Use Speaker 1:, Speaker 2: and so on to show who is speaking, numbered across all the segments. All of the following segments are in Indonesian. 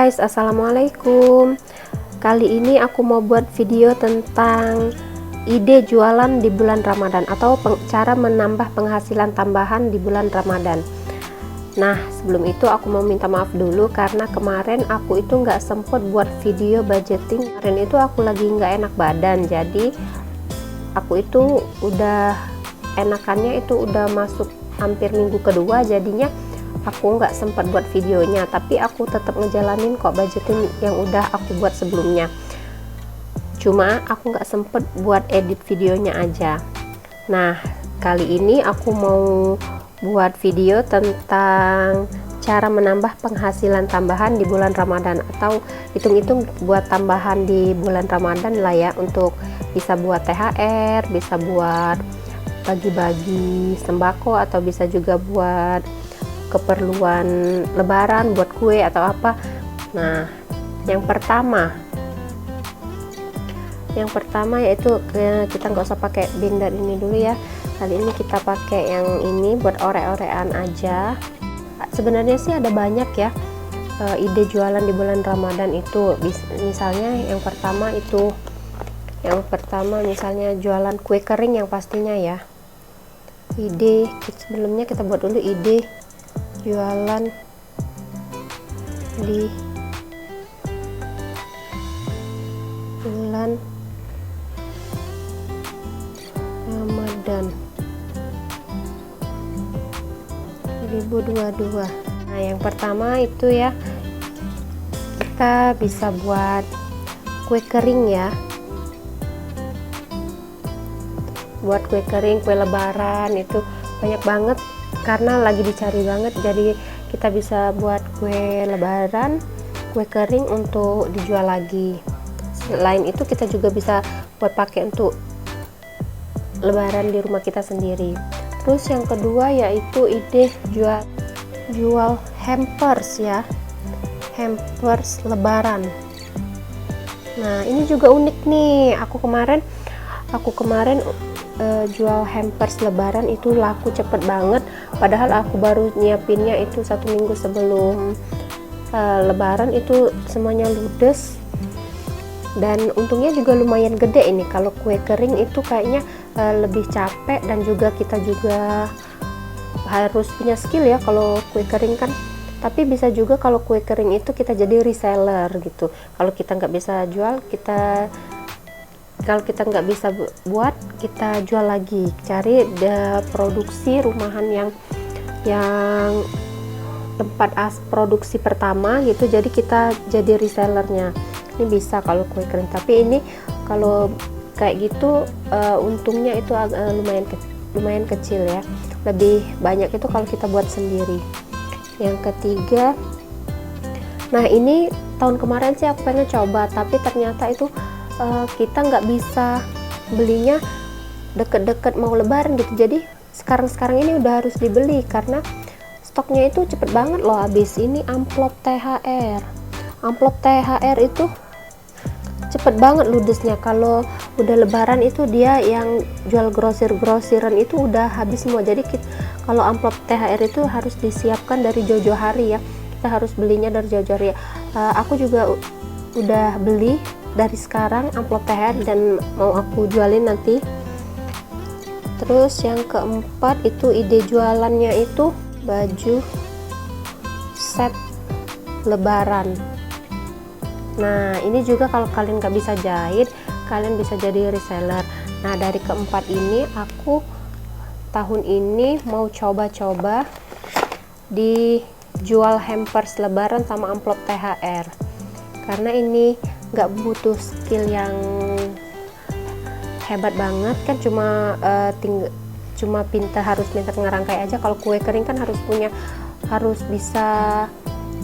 Speaker 1: guys, assalamualaikum. Kali ini aku mau buat video tentang ide jualan di bulan Ramadan atau cara menambah penghasilan tambahan di bulan Ramadan. Nah, sebelum itu aku mau minta maaf dulu karena kemarin aku itu nggak sempet buat video budgeting. Kemarin itu aku lagi nggak enak badan, jadi aku itu udah enakannya itu udah masuk hampir minggu kedua, jadinya aku nggak sempat buat videonya, tapi aku tetap ngejalanin kok budgeting yang udah aku buat sebelumnya. Cuma aku nggak sempet buat edit videonya aja. Nah, kali ini aku mau buat video tentang cara menambah penghasilan tambahan di bulan Ramadan, atau hitung-hitung buat tambahan di bulan Ramadan lah ya, untuk bisa buat THR, bisa buat bagi-bagi sembako, atau bisa juga buat keperluan lebaran, buat kue atau apa. Nah, yang pertama yaitu kita nggak usah pakai binder ini dulu ya. Kali ini kita pakai yang ini buat orek-orekan aja. Sebenarnya sih ada banyak ya ide jualan di bulan Ramadan itu. Misalnya yang pertama misalnya jualan kue kering yang pastinya ya. Sebelumnya kita buat dulu ide jualan di bulan Ramadan 2022. Nah, yang pertama itu ya, kita bisa buat kue kering ya. Buat kue kering, kue lebaran itu banyak banget karena lagi dicari banget, jadi kita bisa buat kue lebaran, kue kering untuk dijual lagi. Selain itu kita juga bisa buat pakai untuk lebaran di rumah kita sendiri. Terus yang kedua yaitu ide jual hampers ya, hampers lebaran. Nah, ini juga unik nih. Aku kemarin jual hampers lebaran itu laku cepet banget, padahal aku baru nyiapinnya itu 1 minggu sebelum lebaran, itu semuanya ludes dan untungnya juga lumayan gede. Ini kalau kue kering itu kayaknya lebih capek, dan juga kita juga harus punya skill ya kalau kue kering kan. Tapi bisa juga kalau kue kering itu kita jadi reseller gitu. Kalau kita nggak bisa jual, kalau kita nggak bisa buat, kita jual lagi, cari produksi rumahan yang tempat produksi pertama gitu, jadi kita jadi resellernya. Ini bisa kalau kue kering, tapi ini kalau kayak gitu untungnya itu lumayan kecil ya. Lebih banyak itu kalau kita buat sendiri. Yang ketiga, nah ini tahun kemarin sih aku pengen coba, tapi ternyata itu kita nggak bisa belinya deket-deket mau lebaran gitu, jadi sekarang ini udah harus dibeli karena stoknya itu cepet banget loh habis. Ini amplop THR itu cepet banget ludesnya. Kalau udah lebaran itu dia yang jual grosiran itu udah habis semua, jadi kalau amplop THR itu harus disiapkan dari jauh-jauh hari ya, kita harus belinya dari jauh-jauh hari. Aku juga udah beli dari sekarang amplop THR dan mau aku jualin nanti. Terus yang keempat itu ide jualannya itu baju set lebaran. Nah, ini juga kalau kalian nggak bisa jahit, kalian bisa jadi reseller. Nah, dari keempat ini aku tahun ini mau coba-coba dijual hampers lebaran sama amplop THR, karena ini nggak butuh skill yang hebat banget kan, cuma harus pintar ngerangkai aja. Kalau kue kering kan harus bisa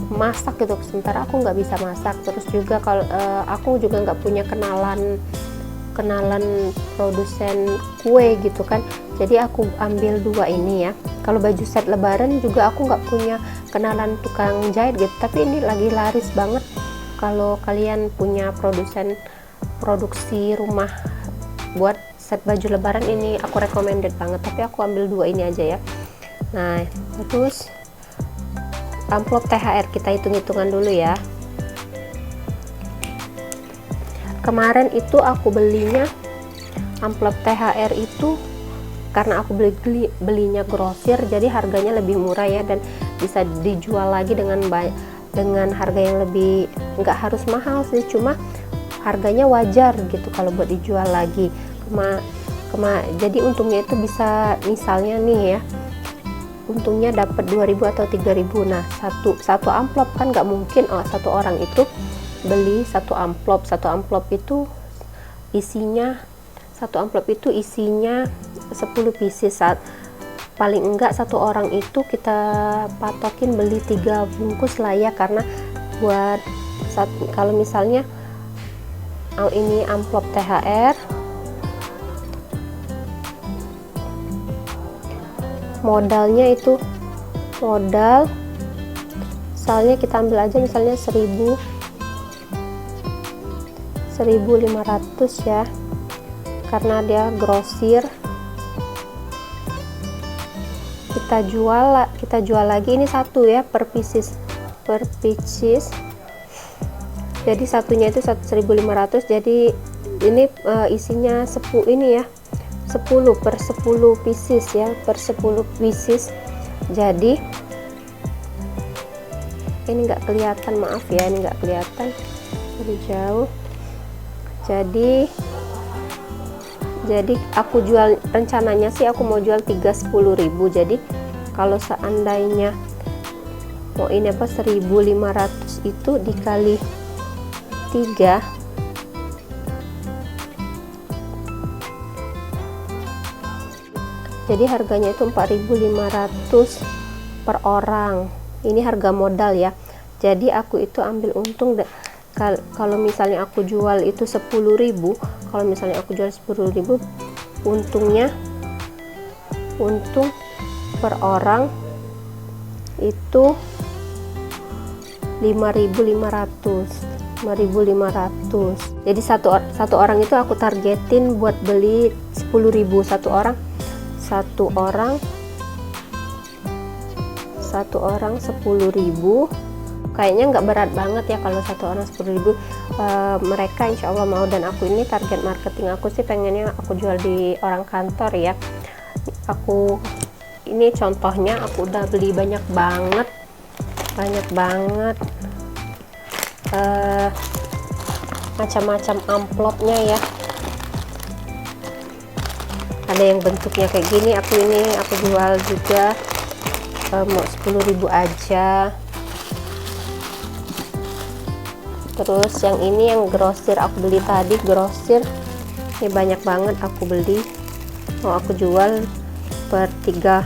Speaker 1: masak gitu, sementara aku nggak bisa masak. Terus juga kalau aku juga nggak punya kenalan produsen kue gitu kan, jadi aku ambil dua ini ya. Kalau baju set lebaran juga aku nggak punya kenalan tukang jahit gitu, tapi ini lagi laris banget. Kalau kalian punya produksi rumah buat set baju lebaran, ini aku recommended banget, tapi aku ambil dua ini aja ya. Nah, terus amplop THR kita hitung-hitungan dulu ya. kemarin itu aku belinya amplop THR itu karena aku belinya grosir, jadi harganya lebih murah ya, dan bisa dijual lagi dengan harga yang lebih, nggak harus mahal sih, cuma harganya wajar gitu kalau buat dijual lagi. Jadi untungnya itu bisa, misalnya nih ya, untungnya dapat 2.000 atau 3.000. Nah, satu amplop kan nggak mungkin satu orang itu beli satu amplop itu isinya 10 pieces. Paling enggak satu orang itu kita patokin beli 3 bungkus lah ya, karena buat kalau misalnya ini amplop THR, modalnya itu misalnya kita ambil aja misalnya 1.500 ya, karena dia grosir. Kita jual lagi, ini satu ya per pieces, jadi satunya itu 1.500, jadi ini isinya 10 ini ya, 10 per 10 pieces ya, per 10 pieces. Jadi ini nggak kelihatan, maaf ya, ini nggak kelihatan dari jauh. Jadi aku jual, rencananya sih aku mau jual 10.000. Jadi kalau seandainya mau ini 1.500 itu dikali 3, jadi harganya itu 4.500 per orang. Ini harga modal ya. Jadi aku itu ambil untung kalau misalnya aku jual itu 10.000, kalau misalnya aku jual 10.000, untung per orang itu 5.500. Jadi satu orang itu aku targetin buat beli 10.000 satu orang 10.000. Kayaknya nggak berat banget ya kalau satu orang 10.000. Mereka insya Allah mau, dan aku ini target marketing aku sih pengennya aku jual di orang kantor ya. Ini contohnya aku udah beli banyak banget macam-macam amplopnya ya. Ada yang bentuknya kayak gini, aku jual juga, mau 10.000 aja. Terus yang ini yang grosir, aku beli tadi grosir, ini banyak banget aku beli, mau aku jual per 3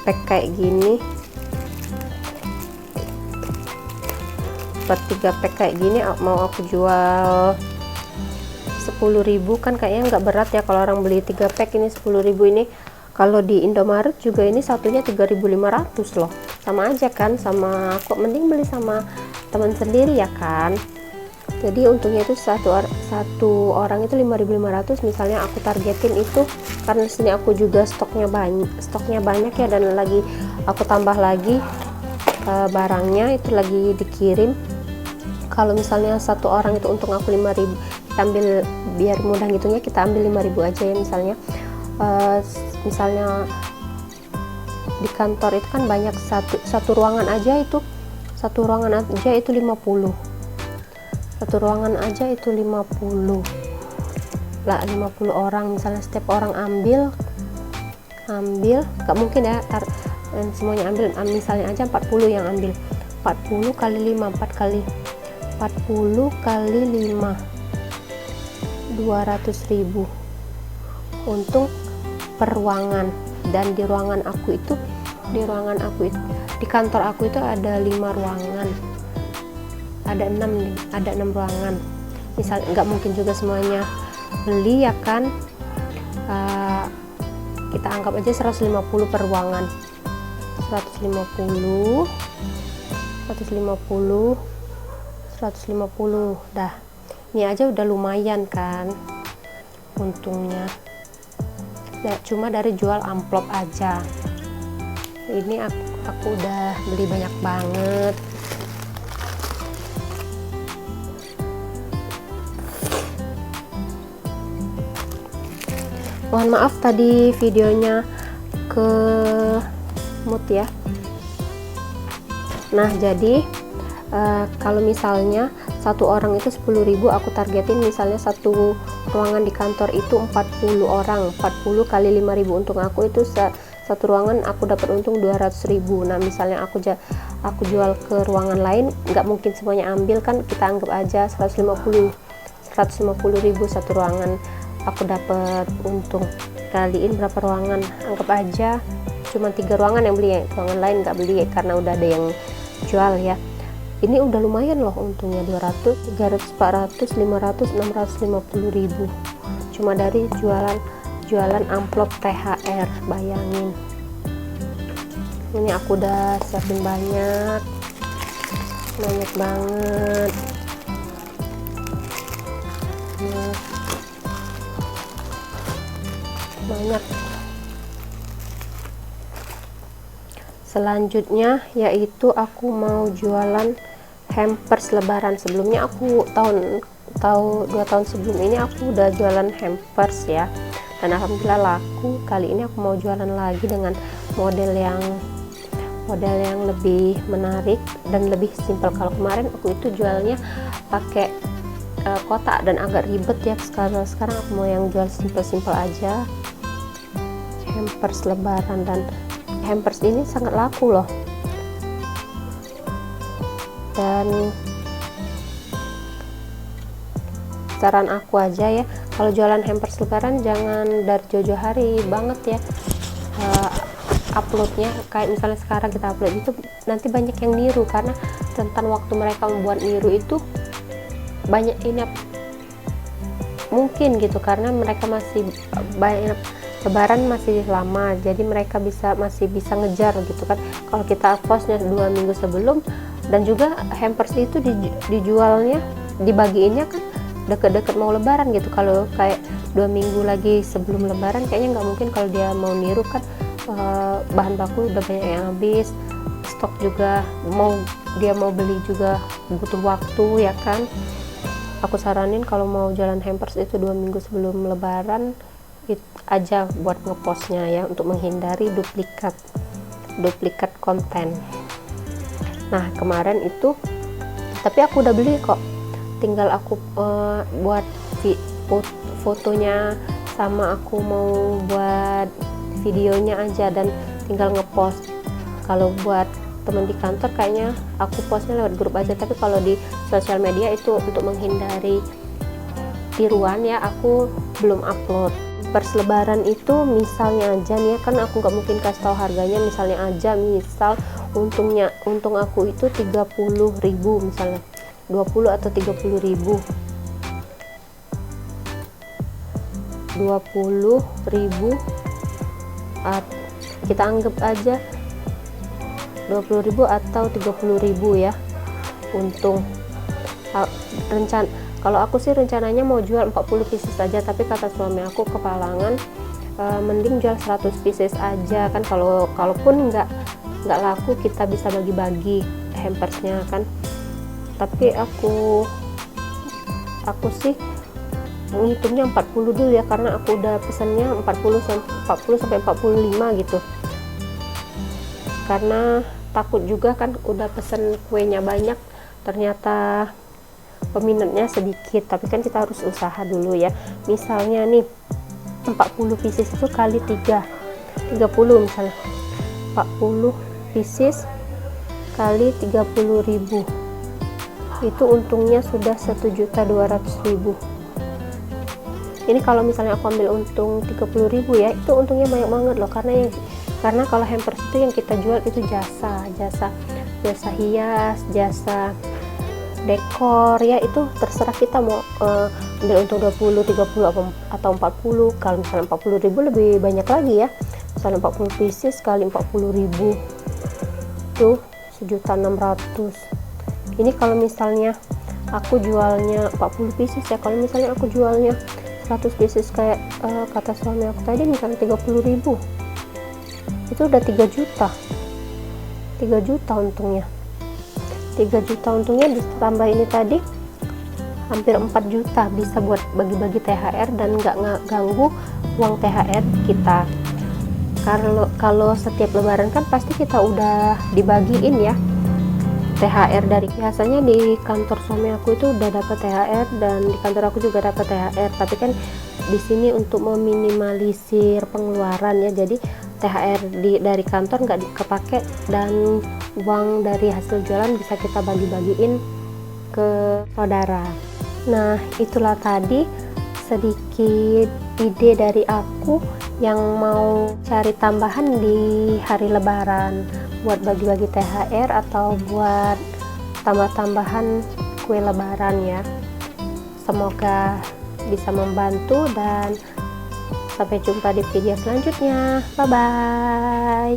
Speaker 1: pack kayak gini, mau aku jual 10.000. Kan kayaknya nggak berat ya kalau orang beli 3 pack. Ini 10.000, ini kalau di Indomaret juga ini satunya 3.500 loh, sama aja kan, sama kok mending beli sama teman sendiri ya kan. Jadi untungnya itu satu orang itu 5.500. Misalnya aku targetin itu, karena sini aku juga stoknya banyak ya, dan lagi aku tambah lagi barangnya itu lagi dikirim. Kalau misalnya satu orang itu untung aku 5.000, kita ambil, biar mudah ngitungnya kita ambil 5.000 aja ya. Misalnya di kantor itu kan banyak, satu ruangan aja itu 50. Satu ruangan aja itu 50 lah, 50 orang. Misalnya setiap orang ambil gak mungkin ya semuanya ambil, misalnya aja 40 yang ambil, 40 kali 5, 40 kali 5, 200.000 untung per ruangan. Dan di ruangan aku itu di kantor aku itu ada 5 ruangan, ada 6 ruangan. Misal nggak mungkin juga semuanya beli ya kan, kita anggap aja 150 per ruangan, 150 dah. Ini aja udah lumayan kan untungnya. Nah, cuma dari jual amplop aja ini aku udah beli banyak banget. Mohon maaf tadi videonya ke mute ya. Nah, jadi kalau misalnya satu orang itu 10.000, aku targetin misalnya satu ruangan di kantor itu 40 orang, 40 kali 5.000, untung aku itu satu ruangan aku dapat untung 200.000. Nah, misalnya aku jual ke ruangan lain, nggak mungkin semuanya ambil kan, kita anggap aja 150.000 satu ruangan aku dapat untung. Kaliin berapa ruangan, anggap aja cuma 3 ruangan yang beli, ruangan lain nggak beli karena udah ada yang jual ya. Ini udah lumayan loh untungnya, 200, 300, 400, 500, 650.000 cuma dari jualan amplop THR. Bayangin, ini aku udah siapin banyak banget. Banyak. Selanjutnya yaitu aku mau jualan hampers lebaran. Sebelumnya aku 2 tahun sebelum ini aku udah jualan hampers ya, dan alhamdulillah laku. Kali ini aku mau jualan lagi dengan model yang lebih menarik dan lebih simpel. Kalau kemarin aku itu jualnya pakai kotak dan agak ribet ya. Sekarang aku mau yang jual simpel aja, hampers lebaran. Dan hampers ini sangat laku loh. Dan saran aku aja ya, kalau jualan hampers lebaran jangan dari jauh-jauh hari banget ya uploadnya. Kayak misalnya sekarang kita upload itu nanti banyak yang niru, karena rentan waktu mereka membuat niru itu banyak ini mungkin gitu, karena mereka masih banyak, lebaran masih lama, jadi mereka masih bisa ngejar gitu kan. Kalau kita postnya 2 minggu sebelum, dan juga hampers itu dijualnya, dibagiinnya kan deket-deket mau lebaran gitu. Kalau kayak 2 minggu lagi sebelum lebaran, kayaknya nggak mungkin kalau dia mau niru kan. Bahan baku udah banyak yang habis, stok juga dia mau beli juga butuh waktu ya kan. Aku saranin kalau mau jualan hampers itu 2 minggu sebelum lebaran aja buat ngepostnya ya, untuk menghindari duplikat konten. Nah, kemarin itu tapi aku udah beli kok, tinggal aku buat fotonya sama aku mau buat videonya aja dan tinggal ngepost. Kalau buat teman di kantor kayaknya aku postnya lewat grup aja, tapi kalau di sosial media itu untuk menghindari tiruan ya, aku belum upload. Hampers lebaran itu misalnya aja nih ya, kan aku nggak mungkin kasih tahu harganya. Misalnya aja, misal untung aku itu 30.000, misalnya 20 atau 30.000, 20.000 kita anggap aja 20.000 atau 30.000 ya untung. Kalau aku sih rencananya mau jual 40 pieces saja, tapi kata suami aku kepalangan, mending jual 100 pieces aja kan. Kalaupun nggak laku, kita bisa bagi-bagi hampersnya kan. Tapi aku sih menghitungnya 40 dulu ya, karena aku udah pesannya 40 sampai 45 gitu. Karena takut juga kan udah pesen kuenya banyak, ternyata peminatnya sedikit. Tapi kan kita harus usaha dulu ya. Misalnya nih 40 pieces itu kali 30 misalnya, 40 pieces kali 30.000, itu untungnya sudah 1.200.000. Ini kalau misalnya aku ambil untung 30.000 ya, itu untungnya banyak banget loh. Karena kalau hampers itu yang kita jual itu jasa hias, jasa dekor ya, itu terserah kita mau ambil untung 20, 30 atau 40. Kalau misalnya 40.000 lebih banyak lagi ya, misalnya 40 pieces kali 40.000 itu 1.600.000. Ini kalau misalnya aku jualnya 40 pieces ya. Kalau misalnya aku jualnya 100 pieces kayak kata suami aku tadi, misalnya 30.000, itu udah 3 juta untungnya. 3 juta untungnya ditambah ini tadi hampir 4 juta, bisa buat bagi-bagi THR dan nggak ganggu uang THR kita. Kalau setiap lebaran kan pasti kita udah dibagiin ya THR. Dari biasanya di kantor suami aku itu udah dapat THR, dan di kantor aku juga dapat THR, tapi kan di sini untuk meminimalisir pengeluaran ya, jadi THR dari kantor nggak kepake, dan uang dari hasil jualan bisa kita bagi-bagiin ke saudara. Nah, itulah tadi sedikit ide dari aku yang mau cari tambahan di hari lebaran buat bagi-bagi THR atau buat tambah-tambahan kue lebaran ya. Semoga bisa membantu, dan sampai jumpa di video selanjutnya. Bye bye.